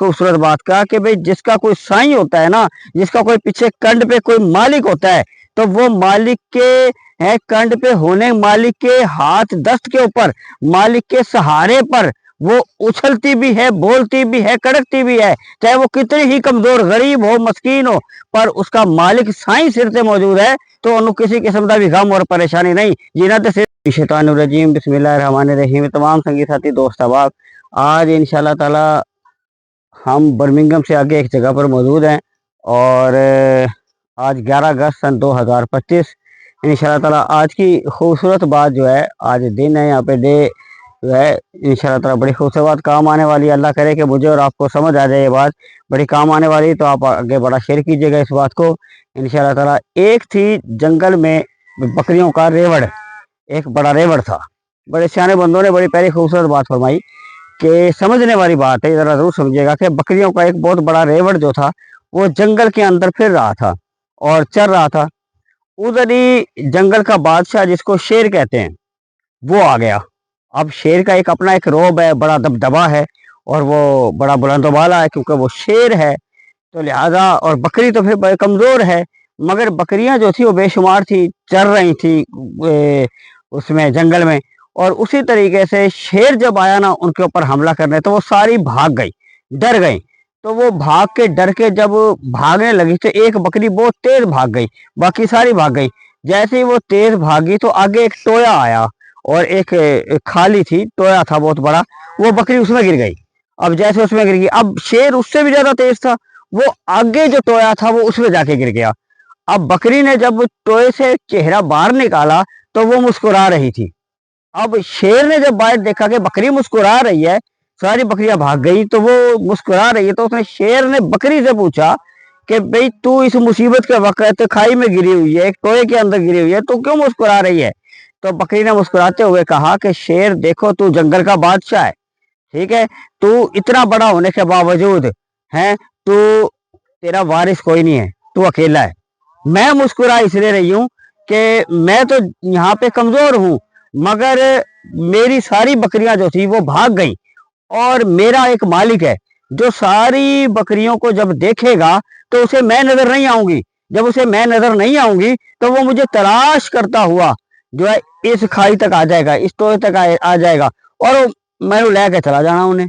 खूबसूरत बात का कि भाई जिसका कोई साईं होता है ना, जिसका कोई पीछे कंड पे कोई मालिक होता है, तो वो मालिक के है कंड पे होने, मालिक के हाथ दस्त के ऊपर, मालिक के सहारे पर वो उछलती भी है, बोलती भी है, कड़कती भी है, चाहे वो कितनी ही कमजोर गरीब हो, मस्कीन हो, पर उसका मालिक साईं सिर से मौजूद है तो उन्होंने किसी किस्म का भी गम और परेशानी नहीं जीना। तो सिर्फ शैतानुर्रजीम बिस्मिल्लाहिर्रहमानिर्रहीम। तमाम संगी साथी दोस्त अहबाब, आज इंशाल्लाह ताला हम बर्मिंघम से आगे एक जगह पर मौजूद हैं और आज 11 अगस्त सन 2025 इंशाल्लाह ताला आज की खूबसूरत बात जो है, आज दिन है, यहाँ पे डे जो है इंशाल्लाह ताला बड़ी खूबसूरत काम आने वाली है। अल्लाह करे कि मुझे और आपको समझ आ जाए ये बात बड़ी काम आने वाली, तो आप आगे बड़ा शेयर कीजिएगा इस बात को इंशाल्लाह ताला। एक थी जंगल में बकरियों का रेवड़, एक बड़ा रेवड़ था। बड़े सियाने बंदों ने बड़ी प्यारी खूबसूरत बात फरमाई कि समझने वाली बात है, जरा जरूर समझिएगा कि बकरियों का एक बहुत बड़ा रेवड़ जो था वो जंगल के अंदर फिर रहा था और चर रहा था। उधर ही जंगल का बादशाह जिसको शेर कहते हैं वो आ गया। अब शेर का एक अपना एक रोब है, बड़ा दबदबा है और वो बड़ा बुलंदबाला है क्योंकि वो शेर है, तो लिहाजा, और बकरी तो फिर बड़ी कमजोर है, मगर बकरियां जो थी वो बेशुमार थी, चर रही थी उसमें जंगल में। और उसी तरीके से शेर जब आया ना उनके ऊपर हमला करने, तो वो सारी भाग गई, डर गई। तो वो भाग के डर के जब भागने लगी तो एक बकरी बहुत तेज भाग गई, बाकी सारी भाग गई। जैसे ही वो तेज भागी तो आगे एक टोया आया और एक खाली थी, टोया था बहुत बड़ा, वो बकरी उसमें गिर गई। अब जैसे उसमें गिर गई, अब शेर उससे भी ज्यादा तेज था, वो आगे जो टोया था वो उसमें जाके गिर गया। अब बकरी ने जब टोए से चेहरा बाहर निकाला तो वो मुस्कुरा रही थी। अब शेर ने जब बाहर देखा कि बकरी मुस्कुरा रही है, सारी बकरियां भाग गई तो वो मुस्कुरा रही है, तो उसने शेर ने बकरी से पूछा कि भाई तू इस मुसीबत के वक्त खाई में गिरी हुई है, एक टोए के अंदर गिरी हुई है, तो क्यों मुस्कुरा रही है? तो बकरी ने मुस्कुराते हुए कहा कि शेर देखो, तू जंगल का बादशाह है, ठीक है, तू इतना बड़ा होने के बावजूद है, तू तेरा वारिस कोई नहीं है, तू अकेला है। मैं मुस्कुरा इसलिए रही हूँ कि मैं तो यहाँ पे कमजोर हूँ, मगर मेरी सारी बकरियां जो थी वो भाग गई और मेरा एक मालिक है जो सारी बकरियों को जब देखेगा तो उसे मैं नजर नहीं आऊंगी। जब उसे मैं नजर नहीं आऊंगी तो वो मुझे तलाश करता हुआ जो है इस खाई तक आ जाएगा, इस टोए तक आ जाएगा और मैंने लेके चला जाना उन्हें,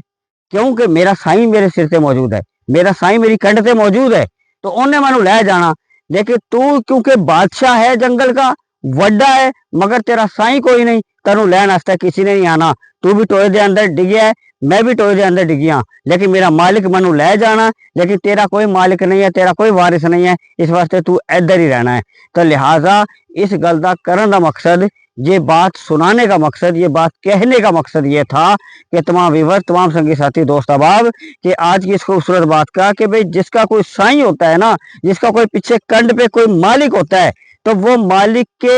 क्योंकि मेरा साईं मेरे सिर से मौजूद है, मेरा साईं मेरी कंध से मौजूद है, तो उन्हें मैंने ले जाना। लेकिन तू क्योंकि बादशाह है जंगल का, वड्डा है, मगर तेरा साईं कोई नहीं, तेनू लैन वास्ते किसी ने नहीं आना। तू भी टोए दे अंदर डिगया है, मैं भी टोए दे अंदर डिगिया, लेकिन मेरा मालिक मैनू ले जाना, लेकिन तेरा कोई मालिक नहीं है, तेरा कोई वारिस नहीं है, इस वास्ते तू इधर ही रहना है। तो लिहाजा इस गल दा करन दा मकसद, ये बात सुनाने का मकसद, ये बात कहने का मकसद ये था कि तमाम व्यूअर्स, तमाम संगी साथी दोस्त अहबाब, कि आज की इस खूबसूरत बात का कि भाई जिसका कोई साईं होता है ना, जिसका कोई पीछे कंड पे कोई मालिक होता है, तो वो मालिक के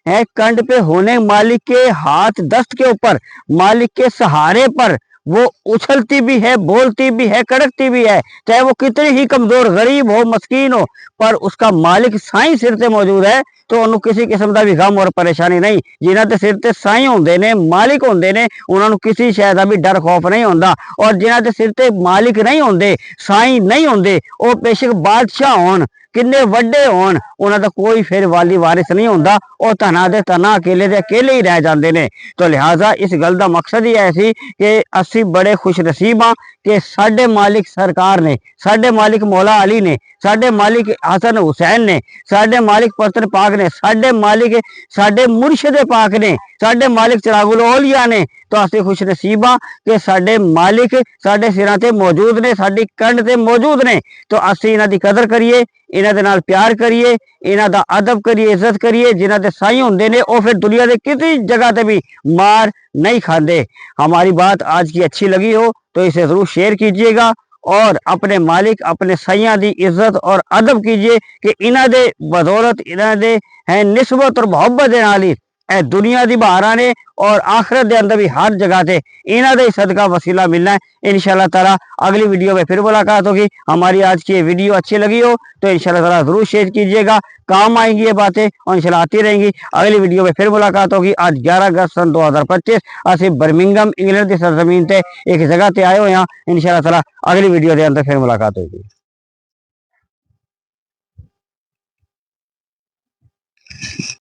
है कंड पे होने, मालिक के हाथ दस्त के ऊपर, मालिक के सहारे पर वो उछलती भी है, बोलती भी है, कड़कती भी है, चाहे वो कितनी ही कमजोर गरीब हो, मस्कीन हो, पर उसका मालिक साईं सिर से मौजूद है तो उन्होंने किसी किस्म का भी गम और परेशानी नहीं। जिन्हां दे सिर ते साईं होंदे ने, मालिक होंदे ने, उन्होंने किसी शय दा भी डर खौफ नहीं होंदा। और जिन्हां दे सिर ते मालिक नहीं होंदे, साईं नहीं होंदे, वो बेशक बादशाह होन, किन्ने वड्डे होन, उन्हां दा कोई फिर वाली वारिस नहीं होंदा, और तना दे तना अकेले दे अकेले ही रह जाते ने। तो लिहाजा इस गल का मकसद ही है सी कि असी बड़े खुश नसीब हाँ कि साडे मालिक सरकार ने, साडे मालिक मौला अली ने, साडे मालिक हसन हुसैन ने, साडे मालिक पत्थर पाक ने, साडे मालिक साडे मुर्शद पाक ने, साडे मालिक चिरागुल औलिया ने। तो असी खुश नसीब हाँ कि साडे मालिक साडे सिरां ते मौजूद ने, साडी कंड ते मौजूद ने। तो असी इन्हां दी कदर करिए, इन्हां दे नाल प्यार करिए, इन्हां दा अदब करिए, इज्जत करिए। जिन्हां दे साईं हुंदे ने वो फिर दुनिया दे किसी जगह ते भी मार नहीं खाते। हमारी बात आज की अच्छी लगी हो तो इसे जरूर शेयर कीजिएगा और अपने मालिक, अपने साइयां दी इज्जत और अदब कीजिए कि इन्हां दे बदौलत, इन्हां दे है निस्बत और मोहब्बत दे नाल ही दुनिया दी बहारा ने और आखिरत दे अंदर भी हर जगह ते इन्हां दे सदका वसीला मिलना है। इंशाल्लाह ताला अगली वीडियो में फिर मुलाकात होगी। हमारी आज की ये वीडियो अच्छी लगी हो तो इंशाल्लाह ताला जरूर शेयर कीजिएगा, काम आएंगी ये बातें और इंशाल्लाह आती रहेंगी। अगली वीडियो में फिर मुलाकात होगी। आज 11 अगस्त सन 2025 असी बर्मिंघम इंग्लैंड की सरजमीन ते एक जगह ते आए हुए हैं। इंशाल्लाह ताला अगली वीडियो के अंदर फिर मुलाकात होगी।